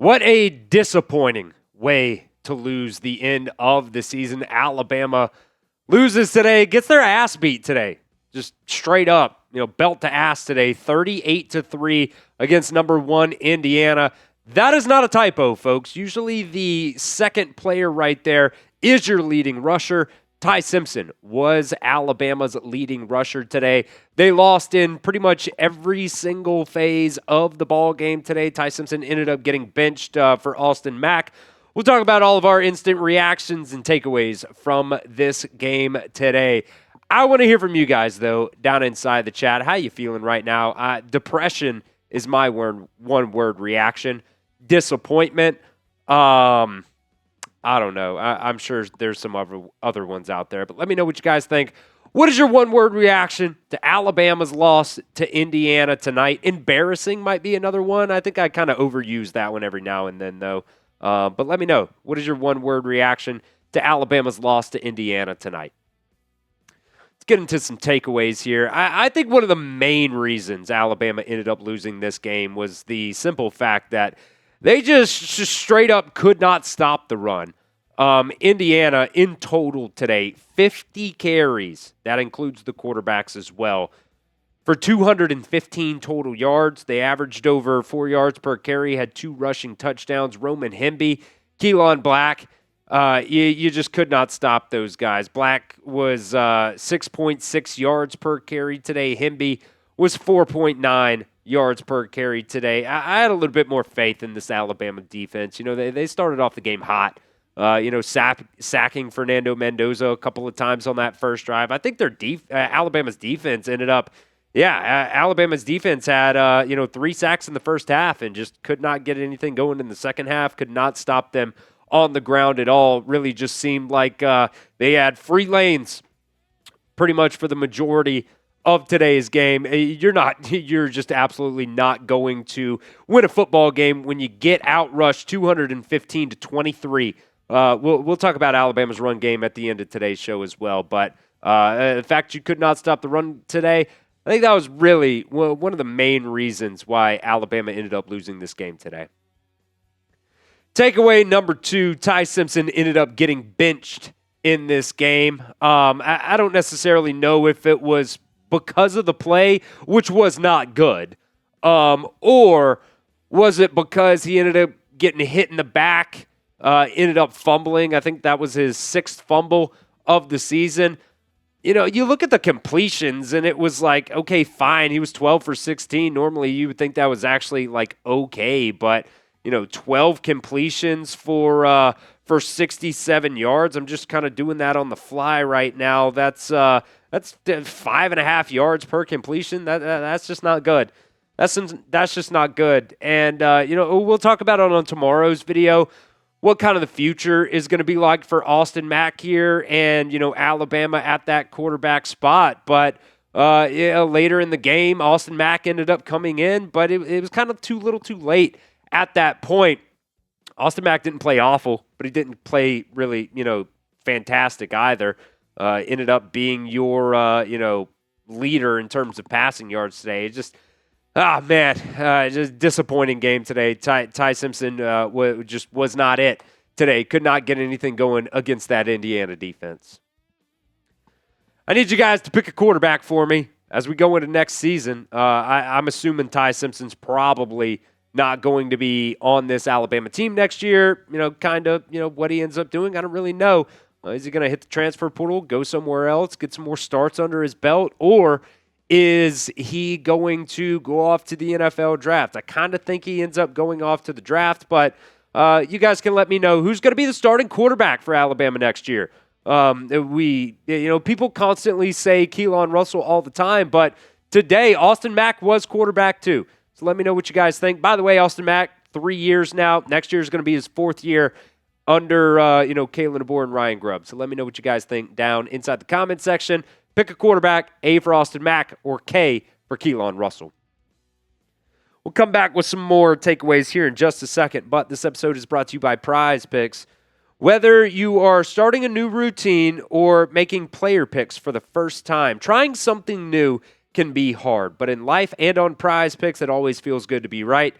What a disappointing way to lose the end of the season. Alabama loses today, gets their ass beat today. Just straight up, belt to ass today, 38-3 against number 1 Indiana. That is not a typo, folks. Usually the second player right there is your leading rusher. Ty Simpson was Alabama's leading rusher today. They lost in pretty much every single phase of the ball game today. Ty Simpson ended up getting benched for Austin Mack. We'll talk about all of our instant reactions and takeaways from this game today. I want to hear from you guys, though, down inside the chat. How you feeling right now? Depression is my one-word reaction. Disappointment. I don't know. I'm sure there's some other ones out there, but let me know what you guys think. What is your one-word reaction to Alabama's loss to Indiana tonight? Embarrassing might be another one. I think I kind of overuse that one every now and then, though. But let me know. What is your one-word reaction to Alabama's loss to Indiana tonight? Let's get into some takeaways here. I think one of the main reasons Alabama ended up losing this game was the simple fact that they just straight up could not stop the run. Indiana, in total today, 50 carries. That includes the quarterbacks as well. For 215 total yards, they averaged over 4 yards per carry, had 2 rushing touchdowns. Roman Hemby, Kaelon Black, you just could not stop those guys. Black was 6.6 yards per carry today. Hemby was 4.9 yards per carry today. I had a little bit more faith in this Alabama defense. They started off the game hot, sacking Fernando Mendoza a couple of times on that first drive. I think their Alabama's defense ended up, Alabama's defense had, 3 sacks in the first half and just could not get anything going in the second half, could not stop them on the ground at all. Really just seemed like they had free lanes pretty much for the majority of today's game. You're just absolutely not going to win a football game when you get outrushed 215-23. We'll talk about Alabama's run game at the end of today's show as well. But the fact you could not stop the run today, I think that was really one of the main reasons why Alabama ended up losing this game today. Takeaway number 2, Ty Simpson ended up getting benched in this game. I don't necessarily know if it was because of the play, which was not good, or was it because he ended up getting hit in the back, ended up fumbling? I think that was his 6th fumble of the season. You look at the completions, and it was like, okay, fine. He was 12 for 16. Normally, you would think that was actually like okay, but 12 completions for 67 yards. I'm just kind of doing that on the fly right now. That's 5.5 yards per completion. That's just not good. That's just not good. And we'll talk about it on tomorrow's video, what kind of the future is going to be like for Austin Mack here and Alabama at that quarterback spot. But later in the game, Austin Mack ended up coming in, but it was kind of too little, too late at that point. Austin Mack didn't play awful, but he didn't play really fantastic either. Ended up being your, leader in terms of passing yards today. It just, just disappointing game today. Ty Simpson just was not it today. Could not get anything going against that Indiana defense. I need you guys to pick a quarterback for me as we go into next season. I'm assuming Ty Simpson's probably not going to be on this Alabama team next year. What he ends up doing, I don't really know. Is he going to hit the transfer portal, go somewhere else, get some more starts under his belt, or is he going to go off to the NFL draft? I kind of think he ends up going off to the draft, but you guys can let me know who's going to be the starting quarterback for Alabama next year. People constantly say Kaelon Russell all the time, but today Austin Mack was quarterback too. So let me know what you guys think. By the way, Austin Mack, 3 years now. Next year is going to be his 4th year under, Kalen DeBoer and Ryan Grubb. So let me know what you guys think down inside the comment section. Pick a quarterback, A for Austin Mack or K for Kaelon Russell. We'll come back with some more takeaways here in just a second, but this episode is brought to you by Prize Picks. Whether you are starting a new routine or making player picks for the first time, trying something new can be hard, but in life and on Prize Picks, it always feels good to be right.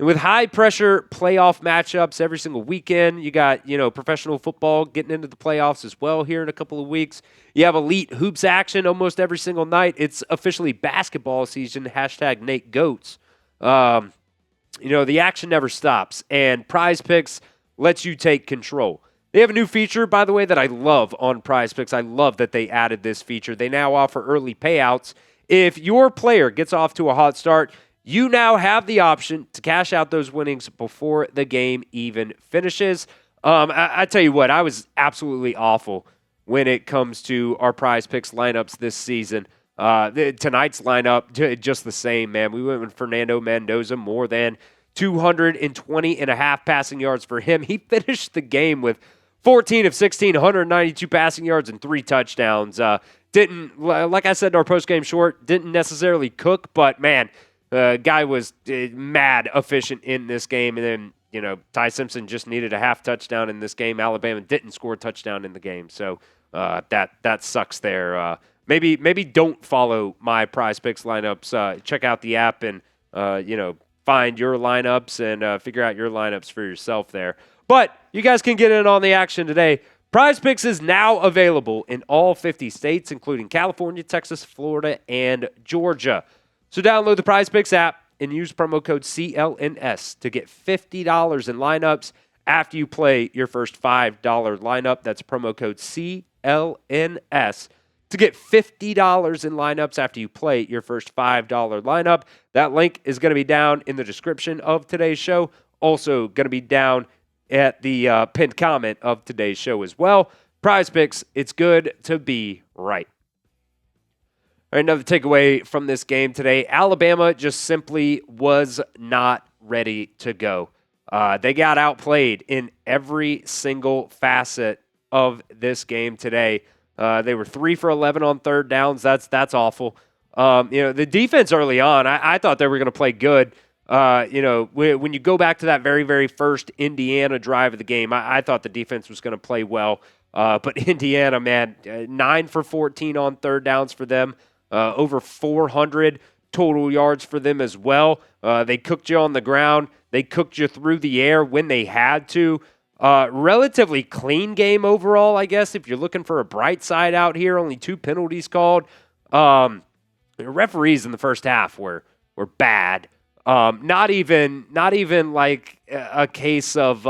And with high-pressure playoff matchups every single weekend, you got, professional football getting into the playoffs as well here in a couple of weeks. You have elite hoops action almost every single night. It's officially basketball season, #NateGoats. The action never stops, and Prize Picks lets you take control. They have a new feature, by the way, that I love on Prize Picks. I love that they added this feature. They now offer early payouts. If your player gets off to a hot start, you now have the option to cash out those winnings before the game even finishes. I tell you what, I was absolutely awful when it comes to our Prize Picks lineups this season. Tonight's lineup, just the same, man. We went with Fernando Mendoza, more than 220.5 passing yards for him. He finished the game with 14 of 16, 192 passing yards and 3 touchdowns. Didn't, like I said in our postgame short, didn't necessarily cook, but man, guy was mad efficient in this game. And then, Ty Simpson just needed a half touchdown in this game. Alabama didn't score a touchdown in the game. So that sucks there. Maybe don't follow my Prize Picks lineups. Check out the app and, find your lineups and figure out your lineups for yourself there. But you guys can get in on the action today. Prize Picks is now available in all 50 states, including California, Texas, Florida, and Georgia. So download the Prize Picks app and use promo code CLNS to get $50 in lineups after you play your first $5 lineup. That's promo code CLNS to get $50 in lineups after you play your first $5 lineup. That link is going to be down in the description of today's show. Also going to be down at the pinned comment of today's show as well. Prize Picks, it's good to be right. All right, another takeaway from this game today. Alabama just simply was not ready to go. They got outplayed in every single facet of this game today. They were 3 for 11 on third downs. That's awful. The defense early on, I thought they were going to play good. When you go back to that very, very first Indiana drive of the game, I thought the defense was going to play well. But Indiana, man, 9 for 14 on third downs for them. Over 400 total yards for them as well. They cooked you on the ground. They cooked you through the air when they had to. Relatively clean game overall, I guess, if you're looking for a bright side out here. Only 2 penalties called. The referees in the first half were bad. Not even like a case of,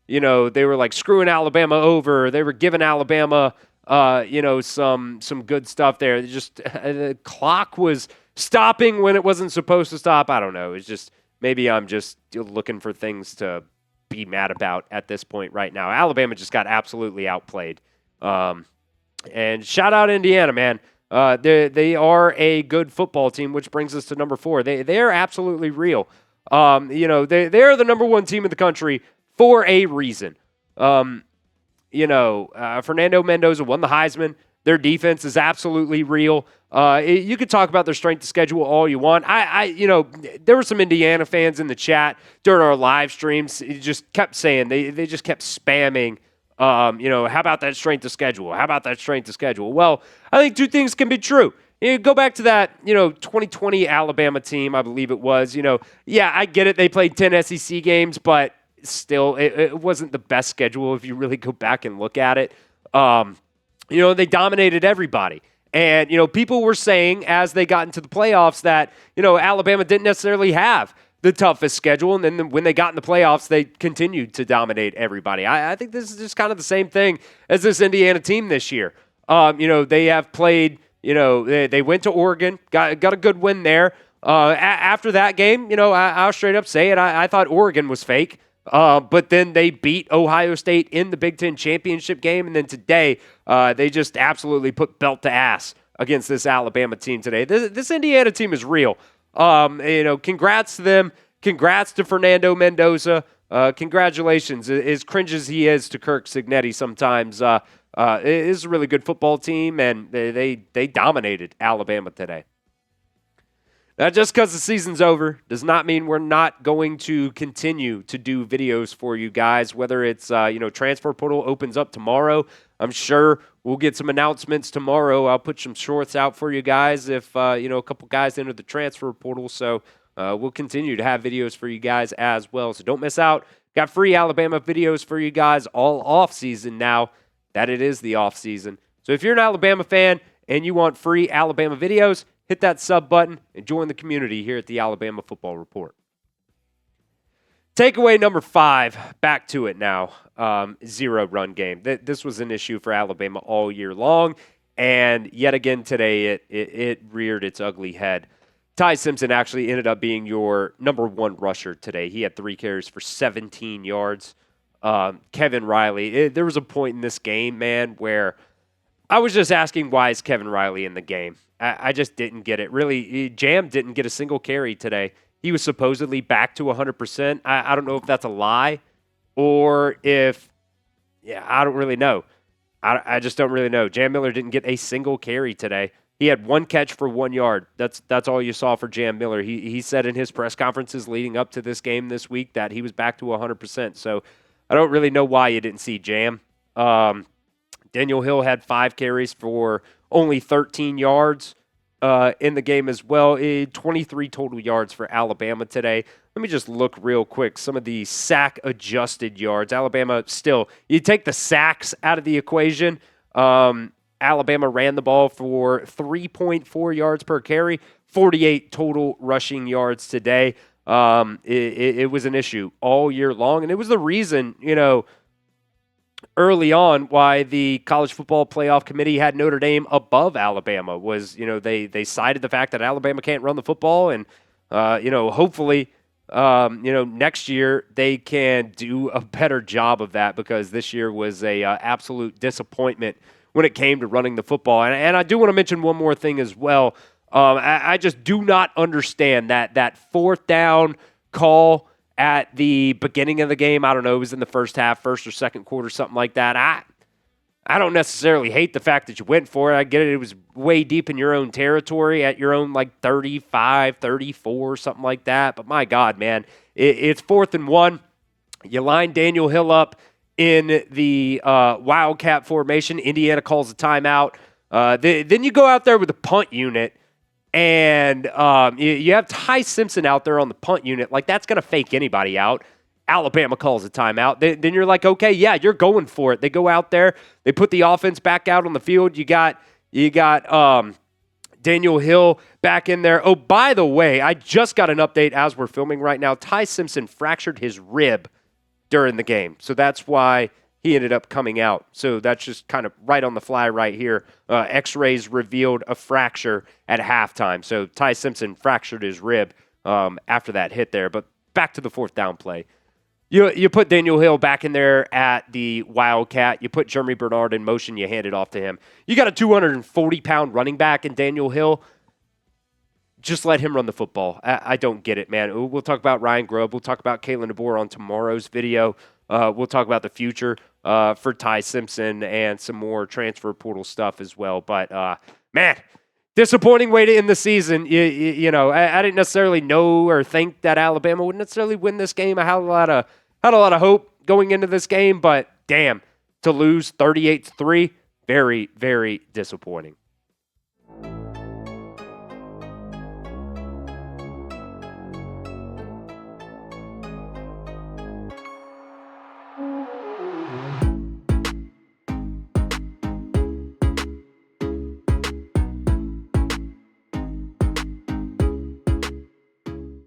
they were like screwing Alabama over. They were giving Alabama some good stuff there. Just the clock was stopping when it wasn't supposed to stop. I don't know. It's just maybe I'm just looking for things to be mad about at this point right now. Alabama just got absolutely outplayed. And shout out Indiana, man. They are a good football team, which brings us to number 4. They are absolutely real. They're the number 1 team in the country for a reason. Fernando Mendoza won the Heisman. Their defense is absolutely real. You could talk about their strength of schedule all you want. There were some Indiana fans in the chat during our live streams. It just kept saying, they just kept spamming, how about that strength of schedule? How about that strength of schedule? Well, I think 2 things can be true. You go back to that, 2020 Alabama team, I believe it was. I get it. They played 10 SEC games, but still, it wasn't the best schedule if you really go back and look at it. They dominated everybody. And, people were saying as they got into the playoffs that, Alabama didn't necessarily have the toughest schedule. And then when they got in the playoffs, they continued to dominate everybody. I think this is just kind of the same thing as this Indiana team this year. They have played, they went to Oregon, got a good win there. After that game, I'll straight up say it. I thought Oregon was fake. But then they beat Ohio State in the Big Ten championship game. And then today, they just absolutely put belt to ass against this Alabama team today. This Indiana team is real. Congrats to them. Congrats to Fernando Mendoza. Congratulations. As cringe as he is to Kirk Cignetti sometimes, it is a really good football team, and they dominated Alabama today. Now, just because the season's over does not mean we're not going to continue to do videos for you guys, whether it's, transfer portal opens up tomorrow. I'm sure we'll get some announcements tomorrow. I'll put some shorts out for you guys if, a couple guys enter the transfer portal. So we'll continue to have videos for you guys as well. So don't miss out. Got free Alabama videos for you guys all off season now that it is the off season. So if you're an Alabama fan and you want free Alabama videos, hit that sub button and join the community here at the Alabama Football Report. Takeaway number 5, back to it now, 0 run game. This was an issue for Alabama all year long, and yet again today it reared its ugly head. Ty Simpson actually ended up being your number 1 rusher today. He had 3 carries for 17 yards. Kevin Riley, there was a point in this game, man, where I was just asking, why is Kevin Riley in the game? I just didn't get it. Really, Jam didn't get a single carry today. He was supposedly back to 100%. I don't know if that's a lie or if, I don't really know. I just don't really know. Jam Miller didn't get a single carry today. He had 1 catch for 1 yard. That's all you saw for Jam Miller. He said in his press conferences leading up to this game this week that he was back to 100%. So I don't really know why you didn't see Jam. Daniel Hill had 5 carries for only 13 yards in the game as well. 23 total yards for Alabama today. Let me just look real quick. Some of the sack-adjusted yards. Alabama still, you take the sacks out of the equation. Alabama ran the ball for 3.4 yards per carry, 48 total rushing yards today. It was an issue all year long, and it was the reason, early on why the College Football Playoff Committee had Notre Dame above Alabama was, they cited the fact that Alabama can't run the football, and, hopefully, next year they can do a better job of that, because this year was a absolute disappointment when it came to running the football. And I do want to mention one more thing as well. I just do not understand that 4th down call at the beginning of the game. I don't know, it was in the first half, first or second quarter, something like that. I don't necessarily hate the fact that you went for it. I get it. It was way deep in your own territory at your own 35, 34, something like that. But my God, man, it's 4th and 1. You line Daniel Hill up in the Wildcat formation. Indiana calls a timeout. Then you go out there with the punt unit, and you have Ty Simpson out there on the punt unit. That's going to fake anybody out. Alabama calls a timeout. Then you're like, okay, yeah, you're going for it. They go out there. They put the offense back out on the field. You got Daniel Hill back in there. Oh, by the way, I just got an update as we're filming right now. Ty Simpson fractured his rib during the game. So that's why he ended up coming out. So that's just kind of right on the fly right here. X-rays revealed a fracture at halftime. So Ty Simpson fractured his rib after that hit there. But back to the 4th down play. You put Daniel Hill back in there at the Wildcat. You put Germie Bernard in motion. You hand it off to him. You got a 240-pound running back in Daniel Hill. Just let him run the football. I don't get it, man. We'll talk about Ryan Grubb. We'll talk about Kalen DeBoer on tomorrow's video. We'll talk about the future for Ty Simpson and some more transfer portal stuff as well. But, man, disappointing way to end the season. I didn't necessarily know or think that Alabama would necessarily win this game. I had a lot of hope going into this game, but damn, to lose 38-3, very, very disappointing.